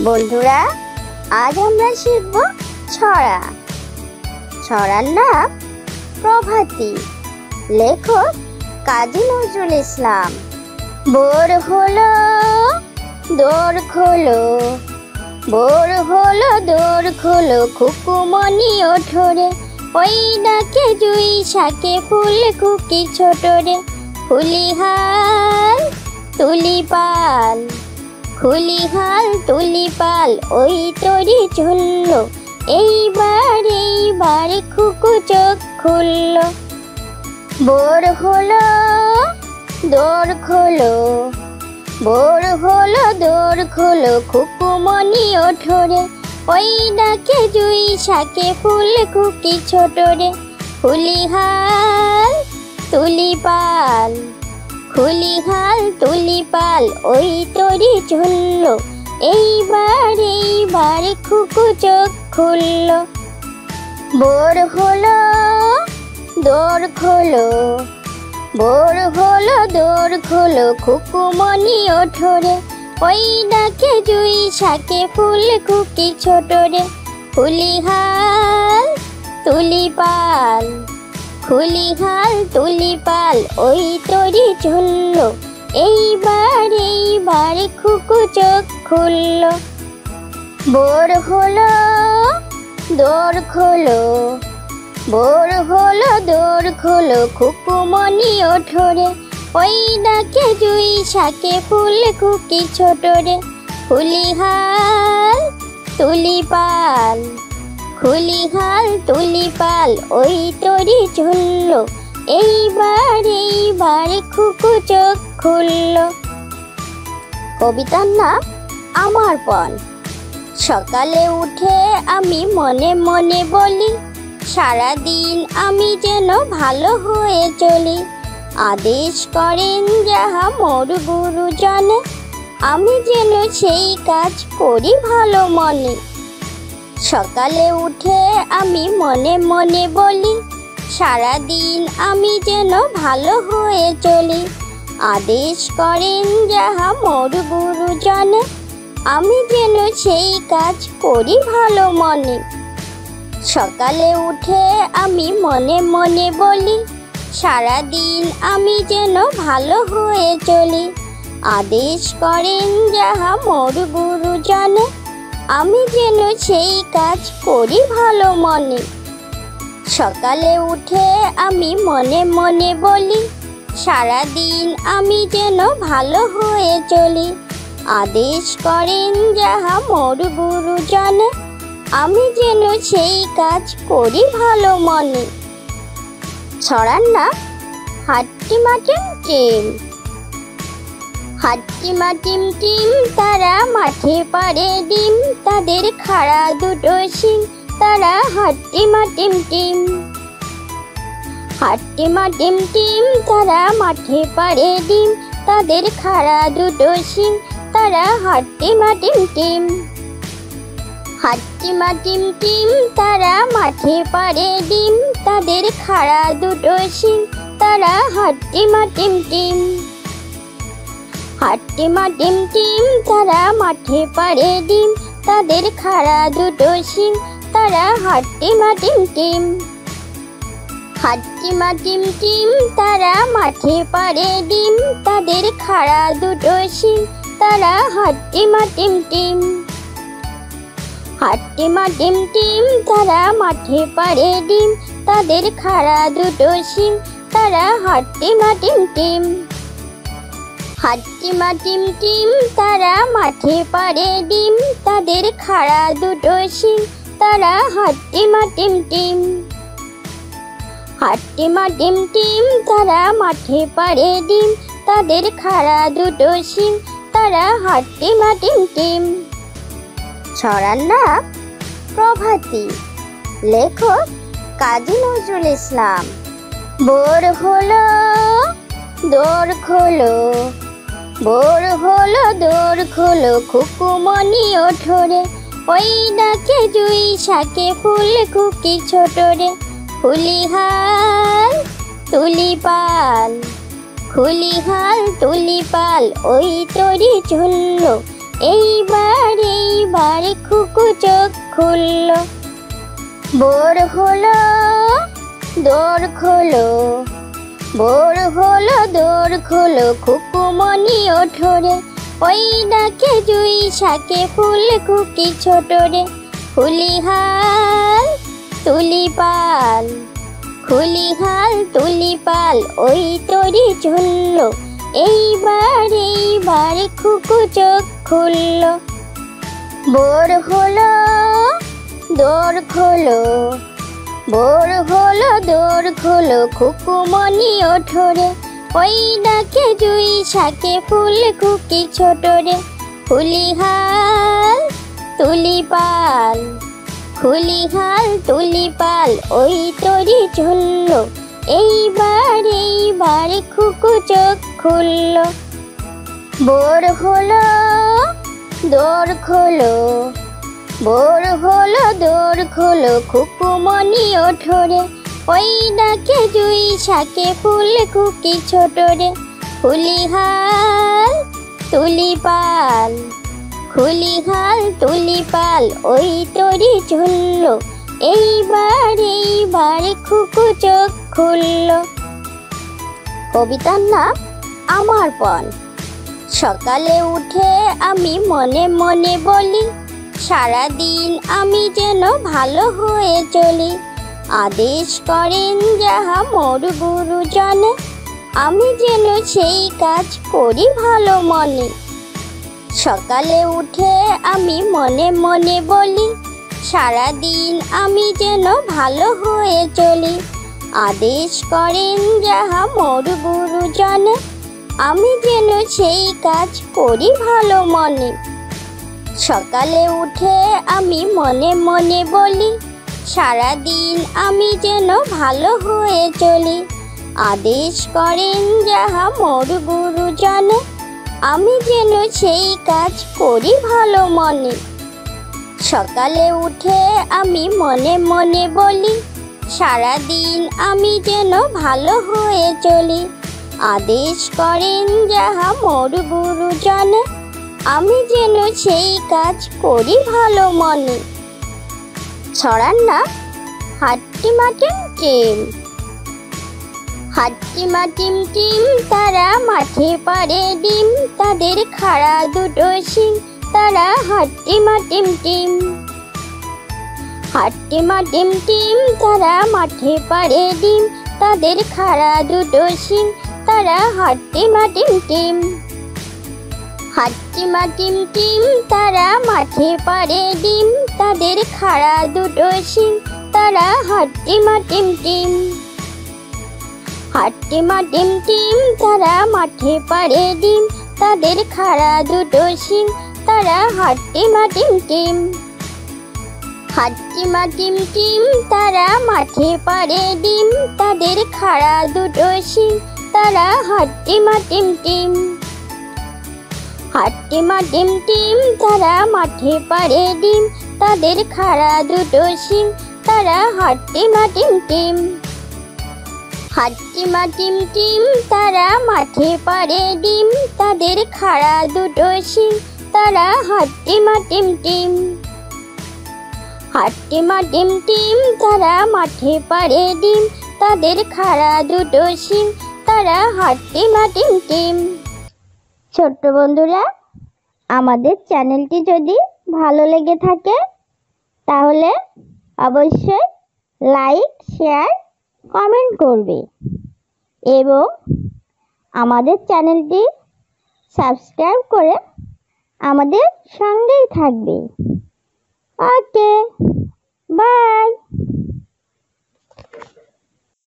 বন্ধুরা, আজ আমরা শিখব ছড়া। ছড়ার নাম প্রভাতী, লেখক কাজী নজরুল ইসলাম। ভোর হলো দোর খোলো, ভোর হলো দোর খোলো, খুকুমনি ওঠরে, ওই ডাকে জুই শাকে ফুল খুকি ছোটরে। ফুলিহাল তুলিপাল, খুলিহাল তুলিপাল, ওই তরি ঝুলল, এইবার খুকু চোখ খুলল। ভোর হলো দোর খোলো, ভোর হলো দোর খোলো, খুকুমনি ওঠরে, ওই ডাকে জুই শাকে ফুল খুকি ছোটরে। ফুলিহাল তুলিপাল, খুলিহাল তুলিপাল, ওই তরি ঝুলল, এইবার খুকু চোখ খুলল। ভোর হলো দোর খোলো, ভোর হলো দোর খোলো, খুকুমনি ওঠরে, ওই ডাকে জুই শাকে ফুল খুকি ছোটরে। ফুলিহাল তুলিপাল, খুলিহাল তুলিপাল, ওই তরি ঝুলল, এইবার খুকু চোখ খুলল। ভোর হলো দোর খোলো, ভোর হলো দোর খোলো, খুকুমনি ওঠরে, ওই ডাকে জুই শাকে ফুল খুকি ছোটরে। ফুলিহাল তুলিপাল, খুলিহাল তুলিপাল, ওই তরি ঝুলল, এইবার খুকু চোখ খুলল। কবিতার নাম আমার পণ। সকালে উঠে আমি মনে মনে বলি, সারাদিন আমি যেন ভালো হয়ে চলি। আদেশ করেন যাহা মোর গুরুজনে, আমি যেন সেই কাজ করি ভালো মনে। সকালে উঠে আমি মনে মনে বলি, সারাদিন আমি যেন ভালো হয়ে চলি। আদেশ করেন যাহা মোর গুরুজনে, আমি যেন সেই কাজ করি ভালো মনে। সকালে উঠে আমি মনে মনে বলি, সারাদিন আমি যেন ভালো হয়ে চলি। আদেশ করেন যাহা মোর গুরুজনে, আমি যেন সেই কাজ করি ভালো মনে। সকালে উঠে আমি মনে মনে বলি, সারাদিন আমি যেন ভালো হয়ে চলি। আদেশ করেন যাহা মোর গুরুজনে, আমি যেন সেই কাজ করি ভালো মনে। ছড়ার নাম হাট্টিমা টিম টিম। হাট্টিমা টিম টিম, তারা মাঠে পাড়ে ডিম, তাদের খাড়া দুটো শিং, তারা হাট্টিমা টিম টিম। হাট্টিমা টিম টিম, তারা মাঠে পাড়ে ডিম, তাদের খাড়া দুটো শিং, তারা হাট্টিমা টিম টিম। হাট্টিমা টিম টিম, তারা মাঠে পাড়ে ডিম, তাদের খাড়া দুটো শিং, তারা হাট্টিমা টিম টিম। হাট্টিমা টিম টিম, তারা মাঠে পাড়ে ডিম, তাদের খাড়া দুটো শিং, তারা হাট্টিমা টিম টিম। হাট্টিমা টিম টিম, তারা মাঠে পাড়ে ডিম, তাদের খাড়া দুটো শিং, তারা হাট্টিমা টিম টিম। হাট্টিমা টিম টিম, তারা মাঠে পাড়ে ডিম, তাদের খাড়া দুটো শিং, তারা হাট্টিমা টিম টিম। হাট্টিমা টিম টিম, তারা মাঠে পাড়ে ডিম, তাদের খাড়া দুটো শিং, তারা হাট্টিমা টিম টিম। হাট্টিমা টিম টিম, তারা মাঠে পাড়ে ডিম, তাদের খাড়া দুটো শিং, তারা হাট্টিমা টিম টিম। ছড়ার নাম প্রভাতী, লেখক কাজী নজরুল ইসলাম। ভোর হলো দোর খোলো, ভোর হলো দোর খোলো, খুকুমনি ওঠরে, ওই ডাকে জুই শাকে ফুল খুকি ছোটরে। ফুলিহাল তুলিপাল, খুলিহাল তুলিপাল, ওই তরি ঝুলল, এইবার চোখ খুলল। ভোর হলো দোর খোলো, ভোর হলো দোর খোলো, খুকুমনি ওঠরে। ওই ডাকে জুই শাকে ফুল খুকি ছোট রে। খুলিহাল তুলিপাল, খুলিহাল তুলিপাল, ওই তরি ঝুলল। এইবার খুকু চোখ খুলল। ভোর হলো দোর খোলো, ভোর হলো দোর খোলো, খুকুমনি ওঠরে। ওই ডাকে জুই শাকে ফুল খুকি ছোট রে। খুলিহাল তুলিপাল, খুলিহাল তুলিপাল, ওই তরি ঝুলল। এইবার খুকু চোখ খুলল। ভোর হলো দোর খোলো, ভোর হলো দোর খোলো, খুকুমনি ওঠরে। ওই ডাকে জুই শাকে ফুল খুকি ছোট রে। খুলিহাল তুলিপাল, খুলিহাল তুলিপাল, ওই তরি ঝুলল। এইবার খুকু চোখ খুলল। কবিতার নাম আমার পণ। সকালে উঠে আমি মনে মনে বলি, সারাদিন আমি যেন ভালো হয়ে চলি। আদেশ করেন যাহা মোর গুরুজনে, আমি যেন সেই কাজ করি ভালো মনে। সকালে উঠে আমি মনে মনে বলি, সারাদিন আমি যেন ভালো হয়ে চলি। আদেশ করেন যাহা মোর গুরুজনে, আমি যেন সেই কাজ করি ভালো মনে। সকালে উঠে আমি মনে মনে বলি, সারাদিন আমি যেন ভালো হয়ে চলি। আদেশ করেন যাহা মোর গুরুজনে, আমি যেন সেই কাজ করি ভালো মনে। সকালে উঠে আমি মনে মনে বলি, সারাদিন আমি যেন ভালো হয়ে চলি। আদেশ করেন যাহা মোর গুরুজনে, আমি যেন সেই কাজ করি ভালো মনে। ছড়ার নাম হাট্টিমা টিম টিম। হাট্টিমা টিম টিম, তারা মাঠে পাড়ে ডিম, তাদের খাড়া দুটো শিং, তারা হাট্টিমা টিম টিম। হাট্টিমা টিম টিম, তারা মাঠে পাড়ে ডিম, তাদের খাড়া দুটো শিং, তারা হাট্টিমা টিম টিম। হাট্টিমা টিম টিম, তারা মাঠে পাড়ে ডিম, তাদের খাড়া দুটো শিং, তারা হাট্টিমা টিম টিম। হাট্টিমা টিম টিম, তারা মাঠে পাড়ে ডিম, তাদের খাড়া দুটো শিং, তারা হাট্টিমা টিম টিম। হাট্টিমা টিম টিম, তারা মাঠে পাড়ে ডিম, তাদের খাড়া দুটো শিং, তারা হাট্টিমা টিম টিম। হাট্টিমা টিম টিম, তারা মাঠে পাড়ে ডিম, তাদের খাড়া দুটো শিং, তারা হাট্টিমা টিম টিম। হাট্টিমা টিম টিম, তারা মাঠে পাড়ে ডিম, তাদের খাড়া দুটো শিং, তারা হাট্টিমা টিম টিম। হাট্টিমা টিম টিম, তারা মাঠে পাড়ে ডিম, তাদের খাড়া দুটো শিং, তারা হাট্টিমা টিম টিম। ছোট্ট বন্ধুরা, আমাদের চ্যানেলটি যদি ভালো লেগে থাকে তাহলে অবশ্যই লাইক, শেয়ার, কমেন্ট করবে এবং আমাদের চ্যানেলটি সাবস্ক্রাইব করে আমাদের সঙ্গেই থাকবে। ওকে, বাই।